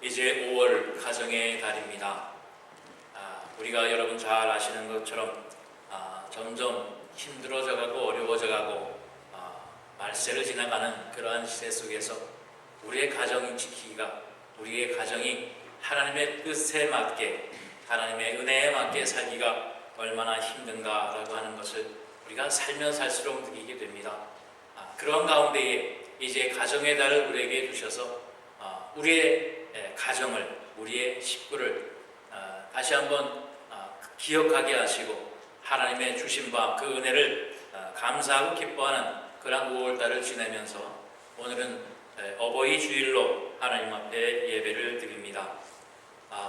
이제 5월 가정의 달입니다. 우리가 여러분 잘 아시는 것처럼 점점 힘들어져 가고 어려워져 가고 말세를 지나가는 그러한 시대 속에서 우리의 가정이 지키기가, 우리의 가정이 하나님의 뜻에 맞게, 하나님의 은혜에 맞게 살기가 얼마나 힘든가라고 하는 것을 우리가 살면 살수록 느끼게 됩니다. 그런 가운데에 이제 가정의 달을 우리에게 주셔서 우리의 가정을, 우리의 식구를 다시 한번 기억하게 하시고 하나님의 주신 바 그 은혜를 감사하고 기뻐하는 그런 5월달을 지내면서 오늘은 어버이 주일로 하나님 앞에 예배를 드립니다.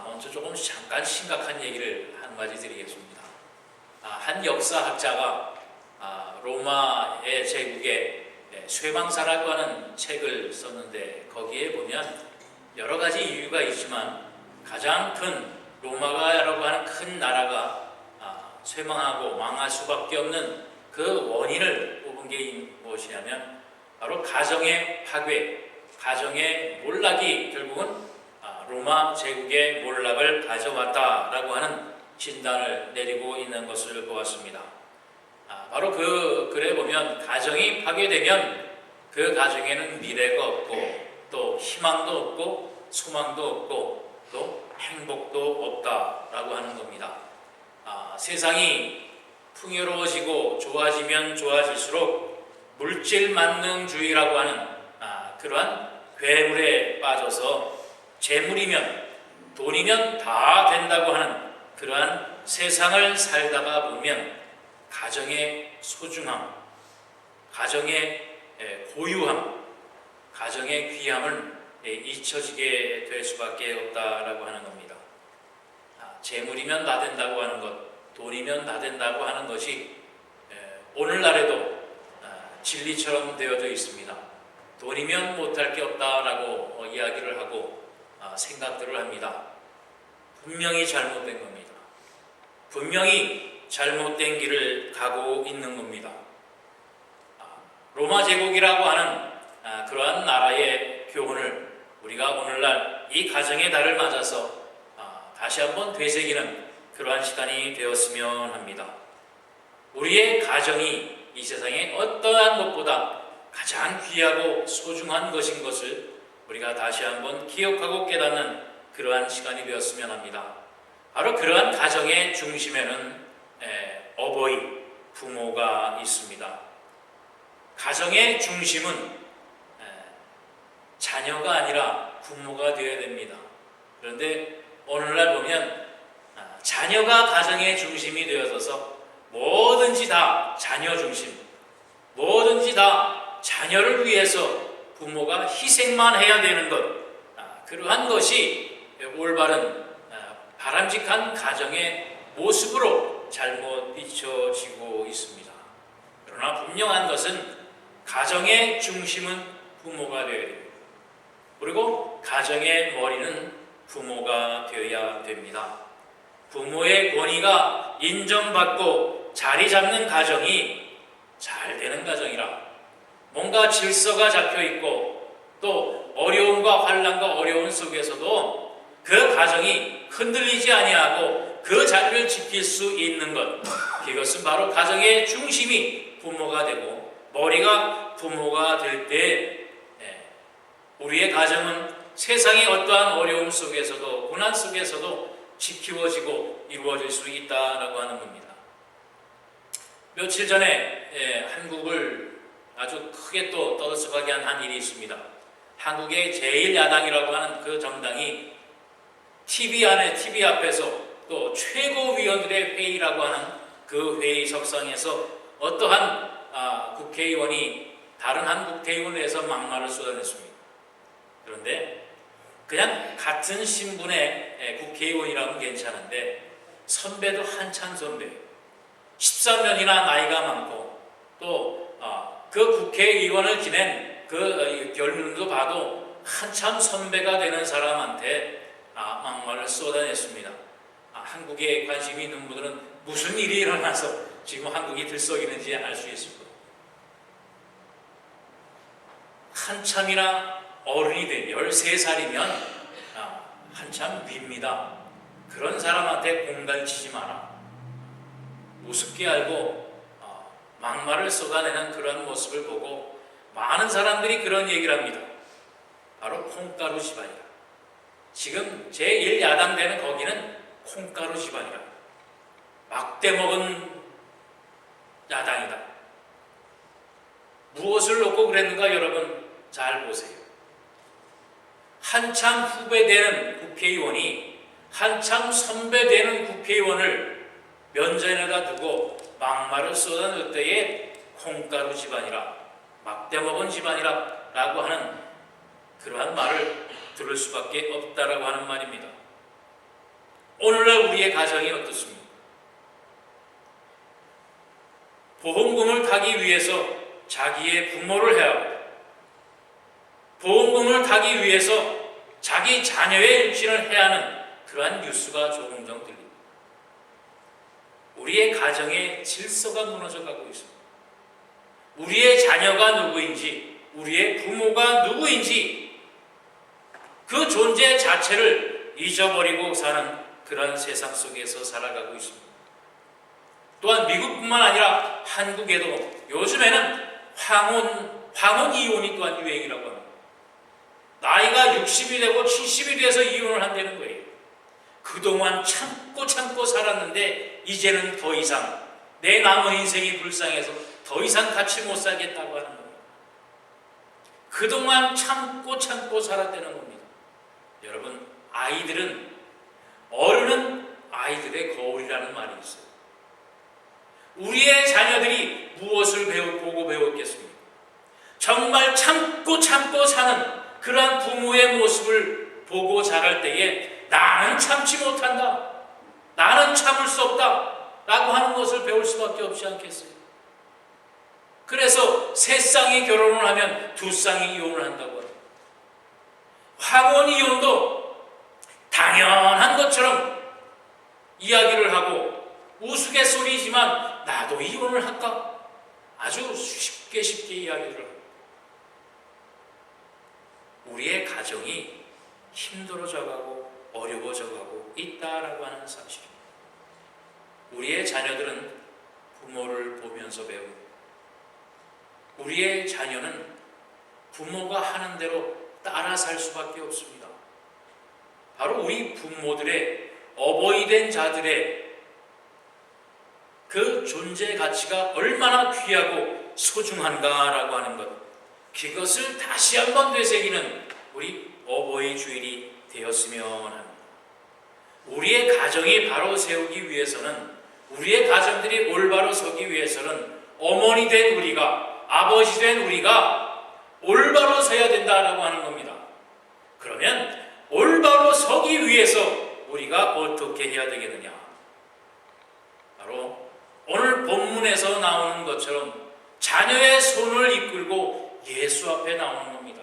먼저 잠깐 심각한 얘기를 한 가지 드리겠습니다. 한 역사학자가 로마의 제국에 쇠방사라고 하는 책을 썼는데, 거기에 보면 여러 가지 이유가 있지만 가장 큰 로마가라고 하는 큰 나라가 쇠망하고 망할 수밖에 없는 그 원인을 뽑은 게 무엇이냐면 바로 가정의 파괴, 가정의 몰락이 결국은 로마 제국의 몰락을 가져왔다라고 하는 진단을 내리고 있는 것을 보았습니다. 바로 그래 보면 가정이 파괴되면 그 가정에는 미래가 없고 또 희망도 없고 소망도 없고 또 행복도 없다라고 하는 겁니다. 세상이 풍요로워지고 좋아지면 좋아질수록 물질 만능주의라고 하는 그러한 괴물에 빠져서 재물이면 돈이면 다 된다고 하는 그러한 세상을 살다가 보면 가정의 소중함, 가정의 고유함, 가정의 귀함을 잊혀지게 될 수밖에 없다라고 하는 겁니다. 재물이면 다 된다고 하는 것, 돈이면 다 된다고 하는 것이 오늘날에도 진리처럼 되어져 있습니다. 돈이면 못할 게 없다라고 이야기를 하고 생각들을 합니다. 분명히 잘못된 겁니다. 분명히 잘못된 길을 가고 있는 겁니다. 로마 제국이라고 하는 그러한 나라의 교훈을 우리가 오늘날 이 가정의 달을 맞아서 다시 한번 되새기는 그러한 시간이 되었으면 합니다. 우리의 가정이 이 세상에 어떠한 것보다 가장 귀하고 소중한 것인 것을 우리가 다시 한번 기억하고 깨닫는 그러한 시간이 되었으면 합니다. 바로 그러한 가정의 중심에는 어버이, 부모가 있습니다. 가정의 중심은 자녀가 아니라 부모가 되어야 됩니다. 그런데 오늘날 보면 자녀가 가정의 중심이 되어져서 뭐든지 다 자녀 중심, 뭐든지 다 자녀를 위해서 부모가 희생만 해야 되는 것, 그러한 것이 올바른 바람직한 가정의 모습으로 잘못 비춰지고 있습니다. 그러나 분명한 것은 가정의 중심은 부모가 되어야 됩니다. 그리고 가정의 머리는 부모가 되어야 됩니다. 부모의 권위가 인정받고 자리 잡는 가정이 잘 되는 가정이라, 뭔가 질서가 잡혀 있고 또 어려움과 환난과 어려움 속에서도 그 가정이 흔들리지 아니하고 그 자리를 지킬 수 있는 것, 이것은 바로 가정의 중심이 부모가 되고 머리가 부모가 될 때 우리의 가정은 세상의 어떠한 어려움 속에서도 고난 속에서도 지키워지고 이루어질 수 있다라고 하는 겁니다. 며칠 전에 한국을 아주 크게 또 떠들썩하게 한 일이 있습니다. 한국의 제1야당이라고 하는 그 정당이 TV 앞에서 또 최고위원들의 회의라고 하는 그 회의석상에서 어떠한 국회의원이 다른 한 국회의원에 대해서 막말을 쏟아냈습니다. 그런데 그냥 같은 신분의 국회의원이라면 괜찮은데 선배도 한참 선배, 13년이나 나이가 많고 또 그 국회의원을 지낸 그 결론도 봐도 한참 선배가 되는 사람한테 막말을 쏟아냈습니다. 한국에 관심이 있는 분들은 무슨 일이 일어나서 지금 한국이 들썩이는지 알 수 있을 겁니다. 한참이나 어른이 된 13살이면 한참 위입니다. 그런 사람한테 공갈 치지 마라. 우습게 알고 막말을 쏟아내는 그런 모습을 보고 많은 사람들이 그런 얘기를 합니다. 바로 콩가루 집안이다. 지금 제1야당되는 거기는 콩가루 집안이다. 막대 먹은 야당이다. 무엇을 놓고 그랬는가 여러분 잘 보세요. 한참 후배되는 국회의원이 한참 선배되는 국회의원을 면전에다 두고 막말을 쏟아낼 때에 콩가루 집안이라, 막대 먹은 집안이라 라고 하는 그러한 말을 들을 수밖에 없다라고 하는 말입니다. 오늘날 우리의 가정이 어떻습니까? 보험금을 타기 위해서 자기의 부모를 해하고 보험금을 타기 위해서 자기 자녀의 일진을 해야 하는 그러한 뉴스가 조금정 들립니다. 우리의 가정의 질서가 무너져가고 있습니다. 우리의 자녀가 누구인지, 우리의 부모가 누구인지 그 존재 자체를 잊어버리고 사는 그런 세상 속에서 살아가고 있습니다. 또한 미국뿐만 아니라 한국에도 요즘에는 황혼 이혼이 또한 유행이라고 합니다. 나이가 60이 되고 70이 돼서 이혼을 한다는 거예요. 그동안 참고 살았는데 이제는 더 이상 내 남은 인생이 불쌍해서 더 이상 같이 못 살겠다고 하는 겁니다. 그동안 참고 살았다는 겁니다. 여러분, 어른은 아이들의 거울이라는 말이 있어요. 우리의 자녀들이 무엇을 보고 배웠겠습니까? 정말 참고 사는 그러한 부모의 모습을 보고 자랄 때에 나는 참지 못한다, 나는 참을 수 없다 라고 하는 것을 배울 수밖에 없지 않겠어요? 그래서 세 쌍이 결혼을 하면 두 쌍이 이혼을 한다고 합니다. 황혼 이혼도 당연한 것처럼 이야기를 하고 우스갯소리지만 나도 이혼을 할까? 아주 쉽게 이야기를 합니다. 우리의 가정이 힘들어져가고 어려워져가고 있다라고 하는 사실입니다. 우리의 자녀들은 부모를 보면서 배웁니다. 우리의 자녀는 부모가 하는 대로 따라 살 수밖에 없습니다. 바로 우리 부모들의 어버이 된 자들의 그 존재 가치가 얼마나 귀하고 소중한가라고 하는 것, 그것을 다시 한번 되새기는 우리 어버이 주일이 되었으면 합니다. 우리의 가정이 바로 세우기 위해서는, 우리의 가정들이 올바로 서기 위해서는 어머니 된 우리가, 아버지 된 우리가 올바로 서야 된다라고 하는 겁니다. 그러면 올바로 서기 위해서 우리가 어떻게 해야 되겠느냐? 바로 오늘 본문에서 나오는 것처럼 자녀의 손을 이끌고 예수 앞에 나오는 겁니다.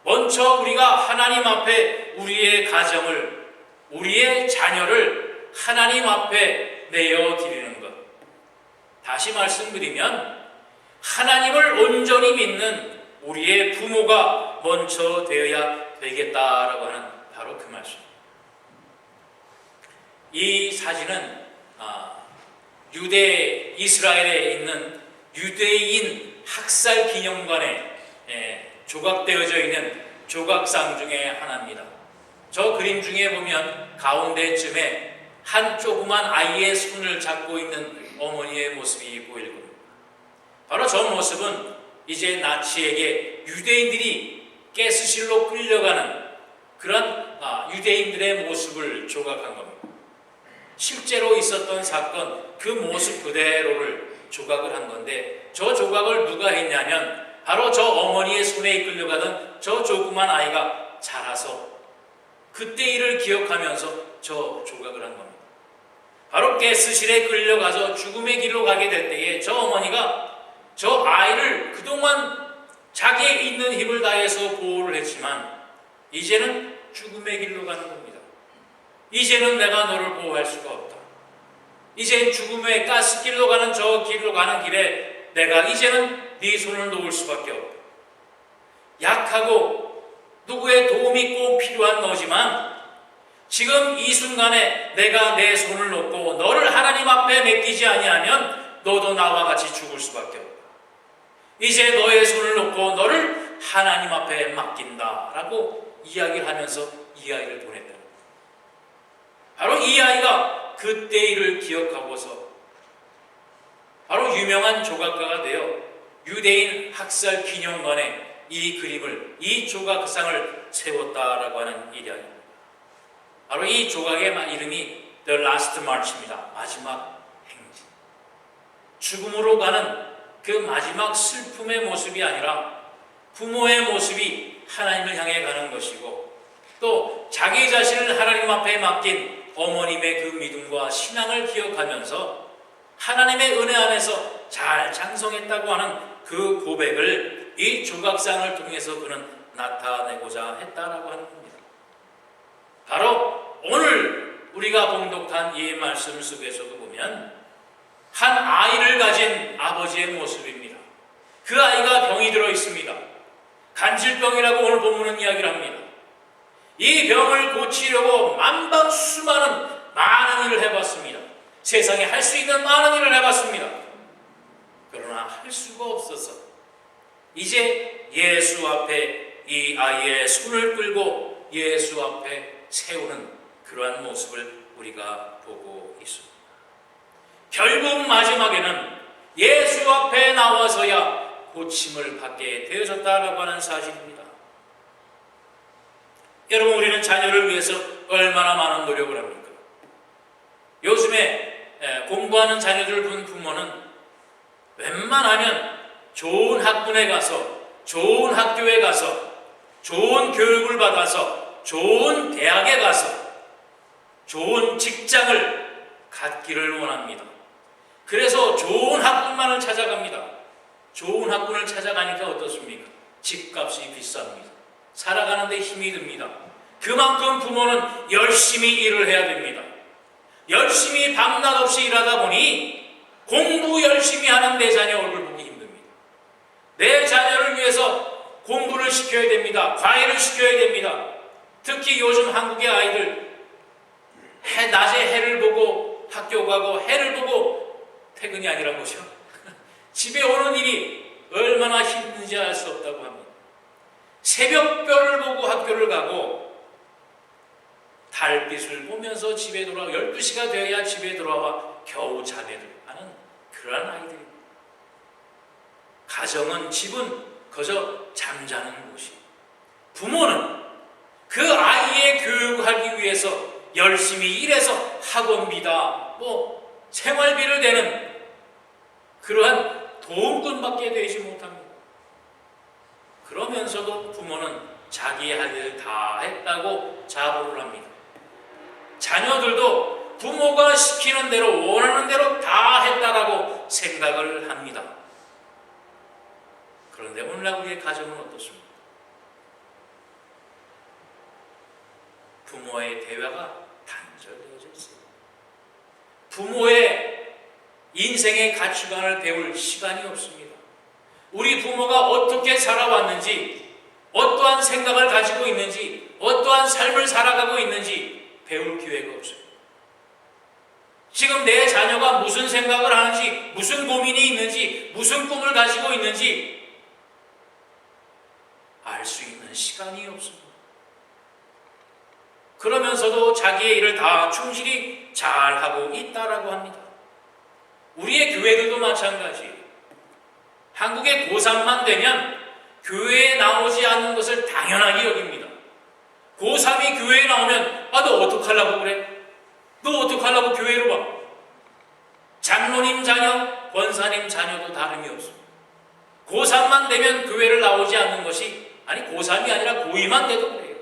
먼저 우리가 하나님 앞에 우리의 가정을, 우리의 자녀를 하나님 앞에 내어드리는 것. 다시 말씀드리면 하나님을 온전히 믿는 우리의 부모가 먼저 되어야 되겠다라고 하는 바로 그 말씀입니다. 이 사진은 유대 이스라엘에 있는 유대인 학살 기념관에 조각되어져 있는 조각상 중에 하나입니다. 저 그림 중에 보면 가운데쯤에 한 조그만 아이의 손을 잡고 있는 어머니의 모습이 보일 겁니다. 바로 저 모습은 이제 나치에게 유대인들이 가스실로 끌려가는 그런 유대인들의 모습을 조각한 겁니다. 실제로 있었던 사건 그 모습 그대로를 조각을 한 건데, 저 조각을 누가 했냐면 바로 저 어머니의 손에 이끌려가던 저 조그만 아이가 자라서 그때 일을 기억하면서 저 조각을 한 겁니다. 바로 가스실에 끌려가서 죽음의 길로 가게 될 때에 저 어머니가 저 아이를 그동안 자기의 있는 힘을 다해서 보호를 했지만 이제는 죽음의 길로 가는 겁니다. 이제는 내가 너를 보호할 수가 없다. 이제 죽음의 가스길로 가는 저 길로 가는 길에 내가 이제는 네 손을 놓을 수밖에 없다. 약하고 누구의 도움 도움이 꼭 필요한 너지만 지금 이 순간에 내가 내 손을 놓고 너를 하나님 앞에 맡기지 아니하면 너도 나와 같이 죽을 수밖에 없다. 이제 너의 손을 놓고 너를 하나님 앞에 맡긴다라고 이야기를 하면서 이 아이를 보냈다. 바로 이 아이가 그때 일을 기억하고서 바로 유명한 조각가가 되어 유대인 학살 기념관에 이 그림을, 이 조각상을 세웠다라고 하는 이야기입니다. 바로 이 조각의 이름이 The Last March입니다. 마지막 행진. 죽음으로 가는 그 마지막 슬픔의 모습이 아니라 부모의 모습이 하나님을 향해 가는 것이고, 또 자기 자신을 하나님 앞에 맡긴 어머님의 그 믿음과 신앙을 기억하면서 하나님의 은혜 안에서 잘 장성했다고 하는 그 고백을 이 조각상을 통해서 그는 나타내고자 했다라고 하는 겁니다. 바로 오늘 우리가 봉독한 이 말씀 속에서도 보면 한 아이를 가진 아버지의 모습입니다. 그 아이가 병이 들어 있습니다. 간질병이라고 오늘 본문은 이야기를 합니다. 이 병을 고치려고 만방 수많은 많은 일을 해봤습니다. 세상에 할 수 있는 많은 일을 해봤습니다. 그러나 할 수가 없어서 이제 예수 앞에 이 아이의 손을 끌고 예수 앞에 세우는 그러한 모습을 우리가 보고 있습니다. 결국 마지막에는 예수 앞에 나와서야 고침을 받게 되어졌다라고 하는 사실입니다. 여러분, 우리는 자녀를 위해서 얼마나 많은 노력을 합니까? 요즘에 공부하는 자녀들을 본 부모는 웬만하면 좋은 학군에 가서, 좋은 학교에 가서, 좋은 교육을 받아서, 좋은 대학에 가서 좋은 직장을 갖기를 원합니다. 그래서 좋은 학군만을 찾아갑니다. 좋은 학군을 찾아가니까 어떻습니까? 집값이 비쌉니다. 살아가는 데 힘이 듭니다. 그만큼 부모는 열심히 일을 해야 됩니다. 열심히 밤낮 없이 일하다 보니 공부 열심히 하는 내 자녀 얼굴 보기 힘듭니다. 내 자녀를 위해서 공부를 시켜야 됩니다. 과외를 시켜야 됩니다. 특히 요즘 한국의 아이들 낮에 해를 보고 학교 가고 해를 보고 퇴근이 아니란 거죠. 집에 오는 일이 얼마나 힘든지 알 수 없다고 합니다. 새벽별을 보고 학교를 가고 달빛을 보면서 집에 돌아와 12시가 되어야 집에 돌아와 겨우 자매를 하는 그러한 아이들입니다. 가정은, 집은 그저 잠자는 곳이, 부모는 그 아이의 교육하기 위해서 열심히 일해서 학원비다, 생활비를 내는 그러한 도움꾼밖에 되지 못합니다. 그러면서도 부모는 자기의 할 일을 다 했다고 자부를 합니다. 자녀들도 부모가 시키는 대로, 원하는 대로 다 했다라고 생각을 합니다. 그런데 오늘날 우리의 가정은 어떻습니까? 부모의 대화가 단절되어져 있어요. 부모의 인생의 가치관을 배울 시간이 없습니다. 우리 부모가 어떻게 살아왔는지, 어떠한 생각을 가지고 있는지, 어떠한 삶을 살아가고 있는지 배울 기회가 없어요. 지금 내 자녀가 무슨 생각을 하는지, 무슨 고민이 있는지, 무슨 꿈을 가지고 있는지 알 수 있는 시간이 없습니다. 그러면서도 자기의 일을 다 충실히 잘하고 있다라고 합니다. 우리의 교회들도 마찬가지예요. 한국의 고3만 되면 교회에 나오지 않는 것을 당연하게 여깁니다. 고3이 교회에 나오면 너 어떡하려고 그래? 너 어떡하려고 교회로 와? 장로님 자녀, 권사님 자녀도 다름이 없습니다. 고3만 되면 교회를 나오지 않는 것이, 고3이 아니라 고2만 돼도 그래요.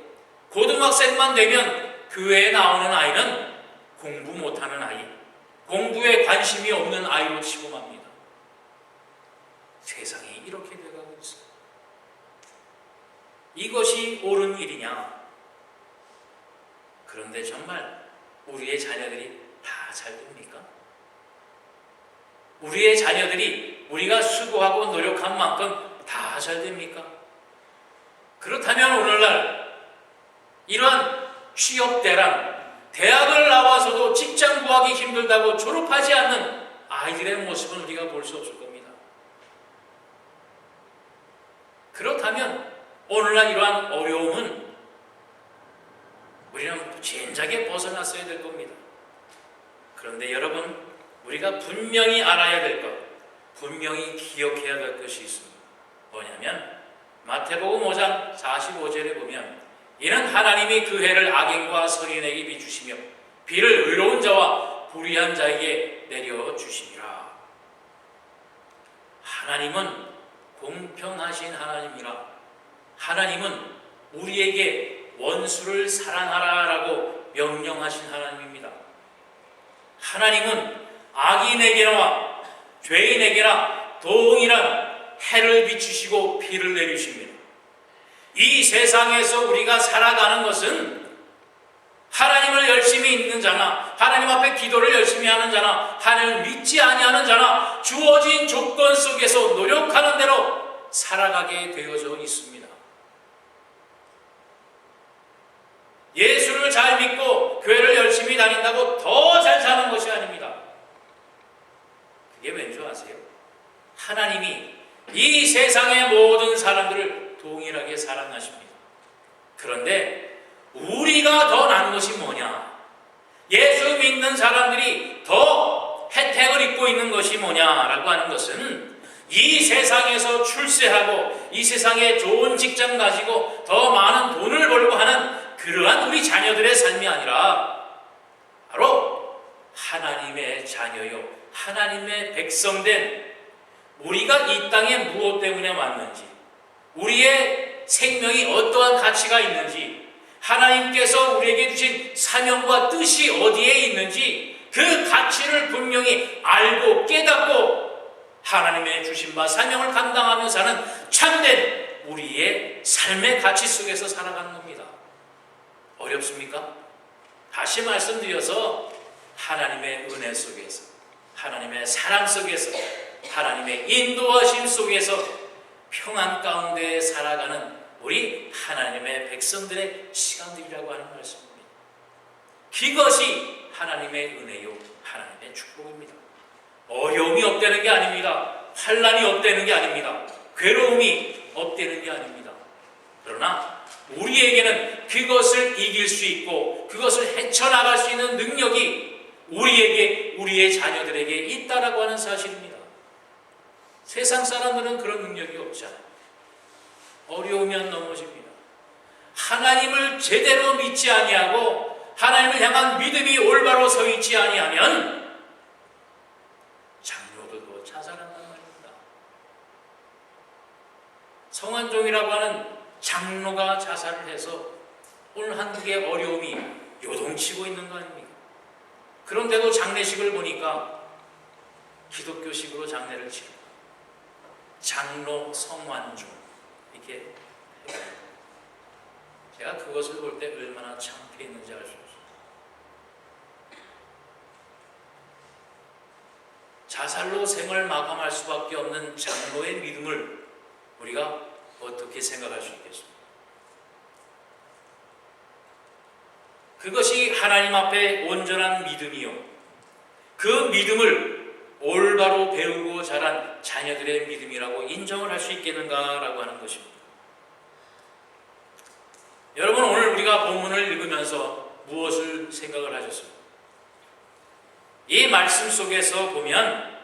고등학생만 되면 교회에 나오는 아이는 공부 못하는 아이, 공부에 관심이 없는 아이로 치고 맙니다. 세상이 이렇게 돼가고 있어요. 이것이 옳은 일이냐? 그런데 정말 우리의 자녀들이 다 잘 됩니까? 우리의 자녀들이 우리가 수고하고 노력한 만큼 다 잘 됩니까? 그렇다면 오늘날 이러한 취업대란, 대학을 나와서도 직장 구하기 힘들다고 졸업하지 않는 아이들의 모습은 우리가 볼 수 없을 겁니다. 그렇다면 오늘날 이러한 어려움은 우리는 진작에 벗어났어야 될 겁니다. 그런데 여러분, 우리가 분명히 알아야 될 것, 분명히 기억해야 될 것이 있습니다. 뭐냐면 마태복음 5장 45절에 보면 이는 하나님이 그 해를 악인과 선인에게 비추시며 비를 의로운 자와 불의한 자에게 내려주시니라. 하나님은 공평하신 하나님이라. 하나님은 우리에게 원수를 사랑하라라고 명령하신 하나님입니다. 하나님은 악인에게나 죄인에게나 동일한 해를 비추시고 비를 내리십니다. 이 세상에서 우리가 살아가는 것은 하나님을 열심히 믿는 자나 하나님 앞에 기도를 열심히 하는 자나 하나님을 믿지 아니하는 자나 주어진 조건 속에서 노력하는 대로 살아가게 되어져 있습니다. 예수를 잘 믿고 교회를 열심히 다닌다고 더 잘 사는 것이 아닙니다. 그게 왠 줄 아세요? 하나님이 이 세상의 모든 사람들을 동일하게 사랑하십니다. 그런데 우리가 더 난 것이 뭐냐? 예수 믿는 사람들이 더 혜택을 입고 있는 것이 뭐냐라고 하는 것은 이 세상에서 출세하고 이 세상에 좋은 직장 가지고 더 많은 돈을 벌고 하는 그러한 우리 자녀들의 삶이 아니라 바로 하나님의 자녀요, 하나님의 백성된 우리가 이 땅에 무엇 때문에 왔는지, 우리의 생명이 어떠한 가치가 있는지, 하나님께서 우리에게 주신 사명과 뜻이 어디에 있는지 그 가치를 분명히 알고 깨닫고 하나님의 주신 바 사명을 감당하며 사는 참된 우리의 삶의 가치 속에서 살아가는 겁니다. 어렵습니까? 다시 말씀드려서 하나님의 은혜 속에서, 하나님의 사랑 속에서, 하나님의 인도하심 속에서 평안 가운데 살아가는 우리 하나님의 백성들의 시간들이라고 하는 말씀입니다. 그것이 하나님의 은혜요, 하나님의 축복입니다. 어려움이 없다는 게 아닙니다. 환난이 없다는 게 아닙니다. 괴로움이 없다는 게 아닙니다. 그러나 우리에게는 그것을 이길 수 있고 그것을 헤쳐나갈 수 있는 능력이 우리에게, 우리의 자녀들에게 있다라고 하는 사실입니다. 세상 사람들은 그런 능력이 없잖아요. 어려우면 넘어집니다. 하나님을 제대로 믿지 아니하고 하나님을 향한 믿음이 올바로 서 있지 아니하면 장로들도 자살한단 말입니다. 성환종이라고 하는 장로가 자살을 해서 오늘 한국의 어려움이 요동치고 있는 거 아닙니까? 그런데도 장례식을 보니까 기독교식으로 장례를 치르고 장로 성환종 이렇게 제가 그것을 볼 때 얼마나 창피했는지 알 수 없어요. 자살로 생을 마감할 수밖에 없는 장로의 믿음을 우리가 어떻게 생각할 수 있겠습니까? 그것이 하나님 앞에 온전한 믿음이요, 그 믿음을 올바로 배우고 자란 자녀들의 믿음이라고 인정을 할 수 있겠는가라고 하는 것입니다. 여러분, 오늘 우리가 본문을 읽으면서 무엇을 생각을 하셨습니까? 이 말씀 속에서 보면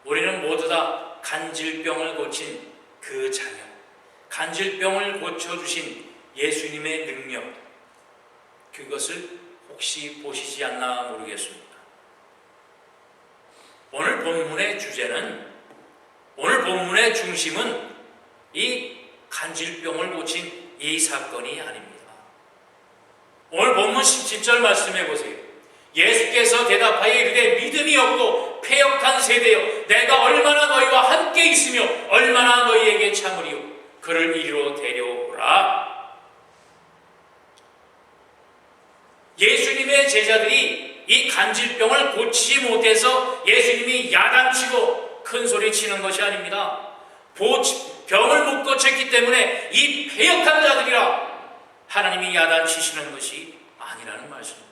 우리는 모두 다 간질병을 고친 그 자녀, 간질병을 고쳐주신 예수님의 능력, 그것을 혹시 보시지 않나 모르겠습니다. 오늘 본문의 주제는, 오늘 본문의 중심은 이 간질병을 고친 이 사건이 아닙니다. 오늘 본문 17절 말씀해 보세요. 예수께서 대답하여 이르되 믿음이 없고 패역한 세대여, 내가 얼마나 너희와 함께 있으며 얼마나 너희에게 참으리요, 그를 이리로 데려오라. 예수님의 제자들이 이 간질병을 고치지 못해서 예수님이 야단치고 큰 소리 치는 것이 아닙니다. 병을 못 고쳤기 때문에 이 패역한 자들이라 하나님이 야단치시는 것이 아니라는 말씀입니다.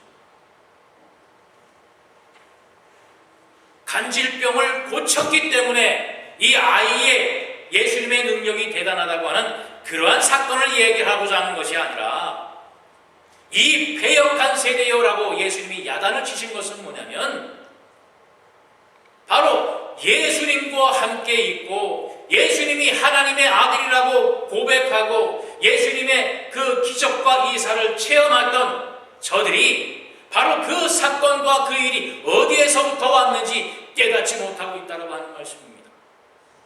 간질병을 고쳤기 때문에 이 아이의 예수님의 능력이 대단하다고 하는 그러한 사건을 얘기하고자 하는 것이 아니라, 이 패역한 세대요라고 예수님이 야단을 치신 것은 뭐냐면, 바로 예수님과 함께 있고 예수님이 하나님의 아들이라고 고백하고 예수님의 그 기적과 이사를 체험했던 저들이 바로 그 사건과 그 일이 어디에서부터 왔는지 깨닫지 못하고 있다고 하는 말씀입니다.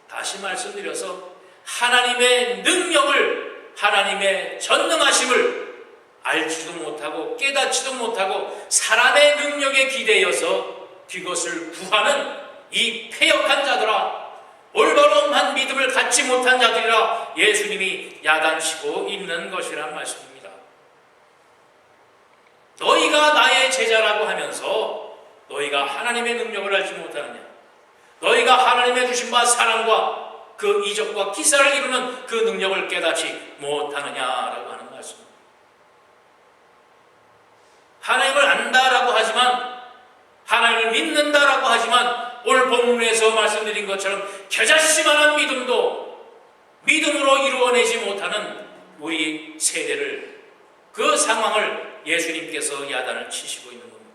다시 말씀드려서 하나님의 능력을, 하나님의 전능하심을 알지도 못하고 깨닫지도 못하고 사람의 능력에 기대어서 그것을 구하는 이 패역한 자들아, 올바름한 믿음을 갖지 못한 자들이라 예수님이 야단치고 있는 것이란 말씀입니다. 너희가 나의 제자라고 하면서 너희가 하나님의 능력을 알지 못하느냐? 너희가 하나님의 주신 바 사랑과 그 이적과 기사를 이루는 그 능력을 깨닫지 못하느냐라고 하는 말씀입니다. 하나님을 안다라고 하지만, 하나님을 믿는다라고 하지만, 오늘 본문에서 말씀드린 것처럼 겨자씨만한 믿음도 믿음으로 이루어내지 못하는 우리 세대를, 그 상황을 예수님께서 야단을 치시고 있는 겁니다.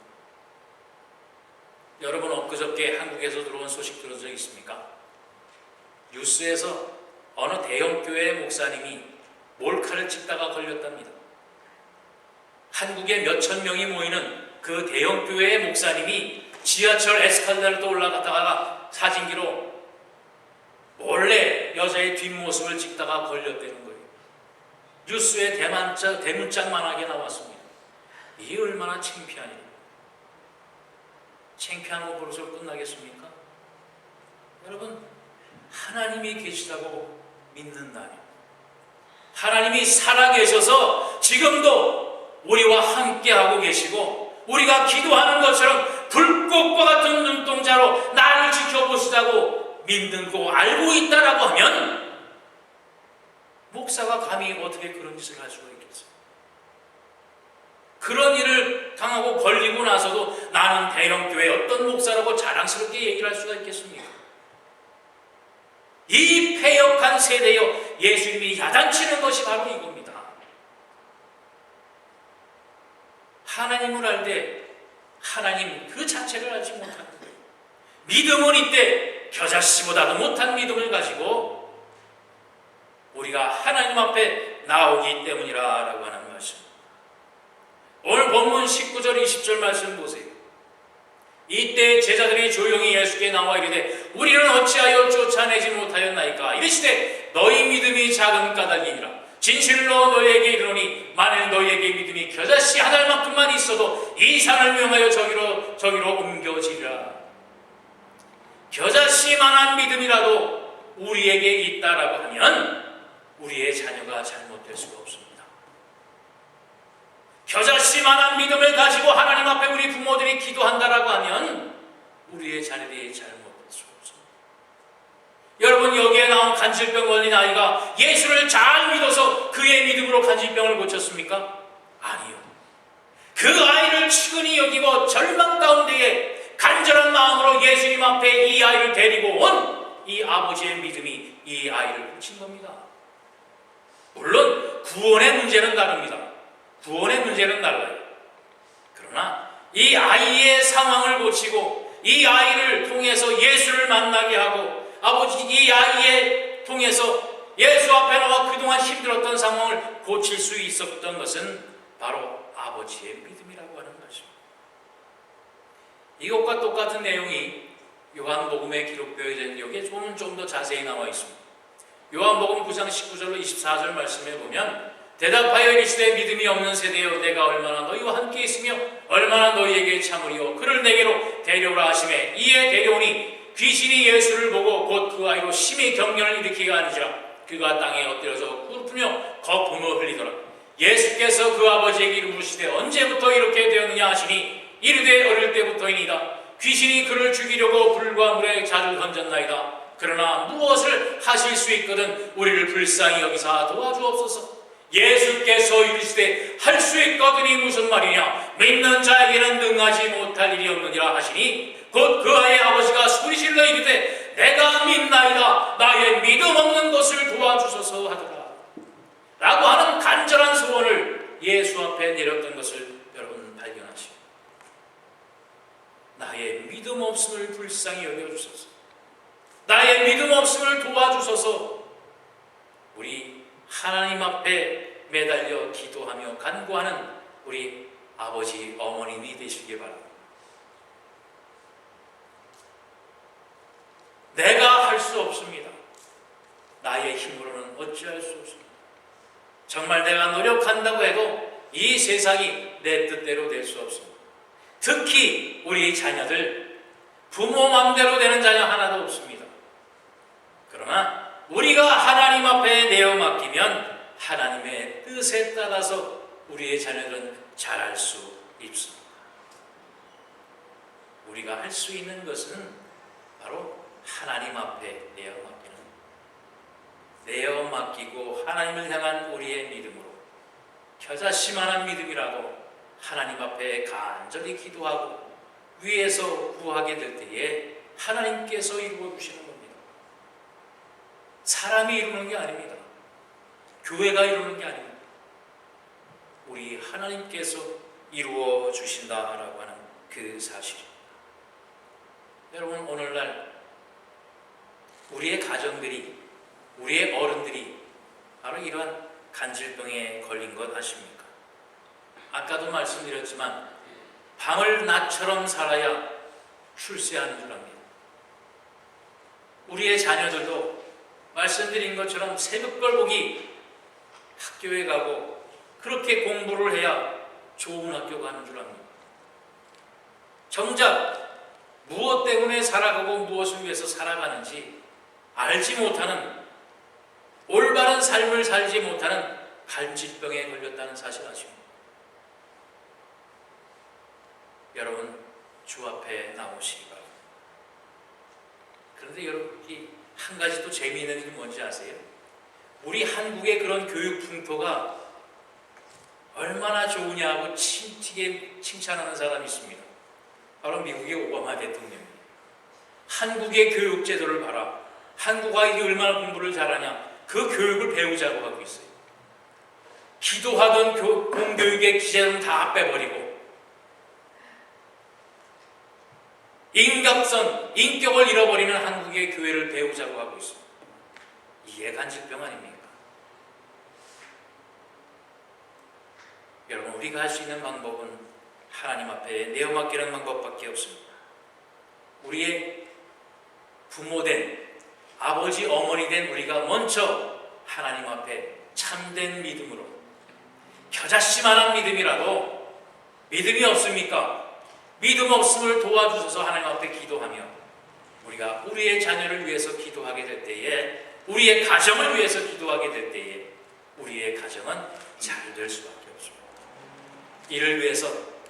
여러분, 엊그저께 한국에서 들어온 소식 들은 적 있습니까? 뉴스에서 어느 대형교회 목사님이 몰카를 찍다가 걸렸답니다. 한국에 몇천 명이 모이는 그 대형교회의 목사님이 지하철 에스컬레이터를 또 올라갔다가 사진기로 몰래 여자의 뒷모습을 찍다가 걸렸다는 거예요. 뉴스에 대문짝만하게 나왔습니다. 이게 얼마나 창피한 일입니까? 창피한 거 벌써 끝나겠습니까? 여러분, 하나님이 계시다고 믿는다면, 하나님이 살아계셔서 지금도 우리와 함께하고 계시고, 우리가 기도하는 것처럼 불꽃과 같은 눈동자로 나를 지켜보시다고 믿고 알고 있다라고 하면, 목사가 감히 어떻게 그런 짓을 할 수가 있겠어요? 그런 일을 당하고 걸리고 나서도 나는 대형교회 어떤 목사라고 자랑스럽게 얘기를 할 수가 있겠습니까? 이 패역한 세대여 예수님이 야단치는 것이 바로 이겁니다. 하나님을 알되 하나님 그 자체를 알지 못하는 거예요. 믿음은 이때 겨자씨보다도 못한 믿음을 가지고 우리가 하나님 앞에 나오기 때문이라고 하는 말씀. 오늘 본문 19절 20절 말씀 보세요. 이때 제자들이 조용히 예수께 나와 이르되 우리는 어찌하여 쫓아내지 못하였나이까? 이르시되 너희 믿음이 작은 까닭이니라. 진실로 너희에게 이르노니 만일 너희에게 믿음이 겨자씨 한 알만큼만 있어도 이 산을 명하여 저기로 옮겨지리라. 겨자씨만한 믿음이라도 우리에게 있다라고 하면 우리의 자녀가 잘못될 수가 없습니다. 겨자씨만한 믿음을 가지고 하나님 앞에 우리 부모들이 기도한다라고 하면 우리의 자녀들이 잘못될 수가 없습니다. 여러분, 여기에 나온 간질병 걸린 아이가 예수를 잘 믿어서 그의 믿음으로 간질병을 고쳤습니까? 아니요. 그 아이를 측은히 여기고 절망 가운데에 간절한 마음으로 예수님 앞에 이 아이를 데리고 온 이 아버지의 믿음이 이 아이를 고친 겁니다. 물론 구원의 문제는 다릅니다. 구원의 문제는 달라요. 그러나 이 아이의 상황을 고치고 이 아이를 통해서 예수를 만나게 하고 아버지 이 아이에 통해서 예수 앞에 나와 그동안 힘들었던 상황을 고칠 수 있었던 것은 바로 아버지의 믿음이라고 하는 것입니다. 이것과 똑같은 내용이 요한복음에 기록되어 있는 여기에 좀 더 자세히 나와 있습니다. 요한복음 9장 19절로 24절 말씀에 보면 대답하여 이르시되 믿음이 없는 세대여 내가 얼마나 너희와 함께 있으며 얼마나 너희에게 참으리요 그를 내게로 데려오라 하시매 이에 데려오니 귀신이 예수를 보고 곧 그 아이로 심히 경련을 일으키가 아니지라 그가 땅에 엎드려서 꿇으며 거품을 흘리더라. 예수께서 그 아버지에게 물으시되 언제부터 이렇게 되었느냐 하시니 이르되 어릴 때부터이니이다. 귀신이 그를 죽이려고 불과 물에 자주 던졌나이다. 그러나 무엇을 하실 수 있거든 우리를 불쌍히 여기사 도와주옵소서. 예수께서 이르시되 할 수 있거든이 무슨 말이냐, 믿는 자에게는 능하지 못할 일이 없느니라 하시니 곧 그 아이의 아버지가 소리질러 이르되 내가 믿나이다, 나의 믿음 없는 것을 도와주소서 하더라 라고 하는 간절한 소원을 예수 앞에 내렸던 것을 여러분 발견하시오. 나의 믿음 없음을 불쌍히 여겨주소서, 나의 믿음 없음을 도와주소서. 우리 하나님 앞에 매달려 기도하며 간구하는 우리 아버지 어머님이 되시길 바랍니다. 내가 할 수 없습니다. 나의 힘으로는 어찌할 수 없습니다. 정말 내가 노력한다고 해도 이 세상이 내 뜻대로 될 수 없습니다. 특히 우리 자녀들, 부모 맘대로 되는 자녀 하나도 없습니다. 그러나 우리가 하나님 앞에 내어 맡기면 하나님의 뜻에 따라서 우리의 자녀들은 잘할 수 있습니다. 우리가 할 수 있는 것은 바로 하나님 앞에 내어 맡기고 하나님을 향한 우리의 믿음으로, 겨자씨만한 믿음이라도 하나님 앞에 간절히 기도하고 위에서 구하게 될 때에 하나님께서 이루어 주시는 겁니다. 사람이 이루는 게 아닙니다. 교회가 이루는 게 아닙니다. 우리 하나님께서 이루어 주신다라고 하는 그 사실입니다. 여러분, 오늘날 우리의 가정들이, 우리의 어른들이 바로 이러한 간질병에 걸린 것 아십니까? 아까도 말씀드렸지만 밤을 낮처럼 살아야 출세하는 줄 압니다. 우리의 자녀들도 말씀드린 것처럼 새벽걸복이 학교에 가고 그렇게 공부를 해야 좋은 학교 가는 줄 압니다. 정작 무엇 때문에 살아가고 무엇을 위해서 살아가는지 알지 못하는, 올바른 삶을 살지 못하는 간질병에 걸렸다는 사실 아십니까? 여러분, 주 앞에 나오시기 바랍니다. 그런데 여러분이 한 가지 또 재미있는 일이 뭔지 아세요? 우리 한국의 그런 교육 풍토가 얼마나 좋으냐고 침튀게 칭찬하는 사람이 있습니다. 바로 미국의 오바마 대통령입니다. 한국의 교육 제도를 봐라, 한국 아이들이 얼마나 공부를 잘하냐, 그 교육을 배우자고 하고 있어요. 기도하던 공교육의 기제는 다 빼버리고 인격을 잃어버리는 한국의 교회를 배우자고 하고 있습니다. 이게 간질병 아닙니까? 여러분, 우리가 할 수 있는 방법은 하나님 앞에 내어 맡기는 방법밖에 없습니다. 우리의 부모된, 아버지, 어머니 된 우리가 먼저 하나님 앞에 참된 믿음으로, 겨자씨만한 믿음이라도, 믿음이 없습니까? 믿음 없음을 도와주셔서 하나님 앞에 기도하며 우리가 우리의 자녀를 위해서 기도하게 될 때에, 우리의 가정을 위해서 기도하게 될 때에 우리의 가정은 잘 될 수밖에 없습니다. 이를 위해서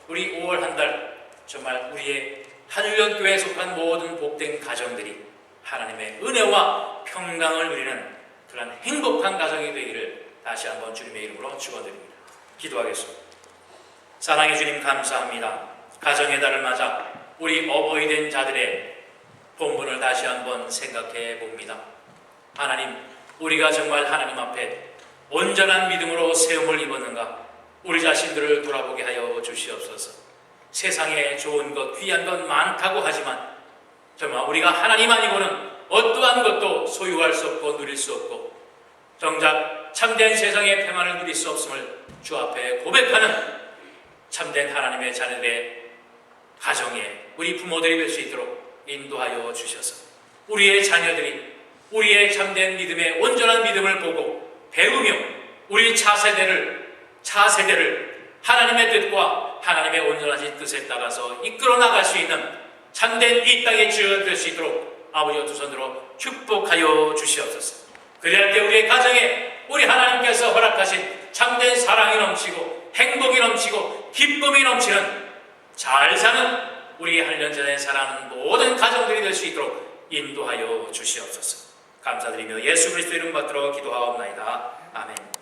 우리 5월 한 달 정말 우리의 한일연교회에 속한 모든 복된 가정들이 하나님의 은혜와 평강을 누리는 그런 행복한 가정이 되기를 다시 한번 주님의 이름으로 축원드립니다. 기도하겠습니다. 사랑의 주님, 감사합니다. 가정의 달을 맞아 우리 어버이 된 자들의 본분을 다시 한번 생각해 봅니다. 하나님, 우리가 정말 하나님 앞에 온전한 믿음으로 세움을 입었는가, 우리 자신들을 돌아보게 하여 주시옵소서. 세상에 좋은 것, 귀한 것 많다고 하지만 정말 우리가 하나님 아니고는 어떠한 것도 소유할 수 없고 누릴 수 없고, 정작 참된 세상의 평안을 누릴 수 없음을 주 앞에 고백하는 참된 하나님의 자녀들의 가정에 우리 부모들이 될 수 있도록 인도하여 주셔서 우리의 자녀들이 우리의 참된 믿음의 온전한 믿음을 보고 배우며 우리 차세대를 하나님의 뜻과 하나님의 온전하신 뜻에 따라서 이끌어 나갈 수 있는 참된 이 땅의 지혜가 될 수 있도록 아버지와 두 손으로 축복하여 주시옵소서. 그리할 때 우리의 가정에 우리 하나님께서 허락하신 참된 사랑이 넘치고 행복이 넘치고 기쁨이 넘치는 잘 사는 우리 한일연전에 사랑하는 모든 가정들이 될 수 있도록 인도하여 주시옵소서. 감사드리며 예수 그리스도 이름 받들어 기도하옵나이다. 아멘.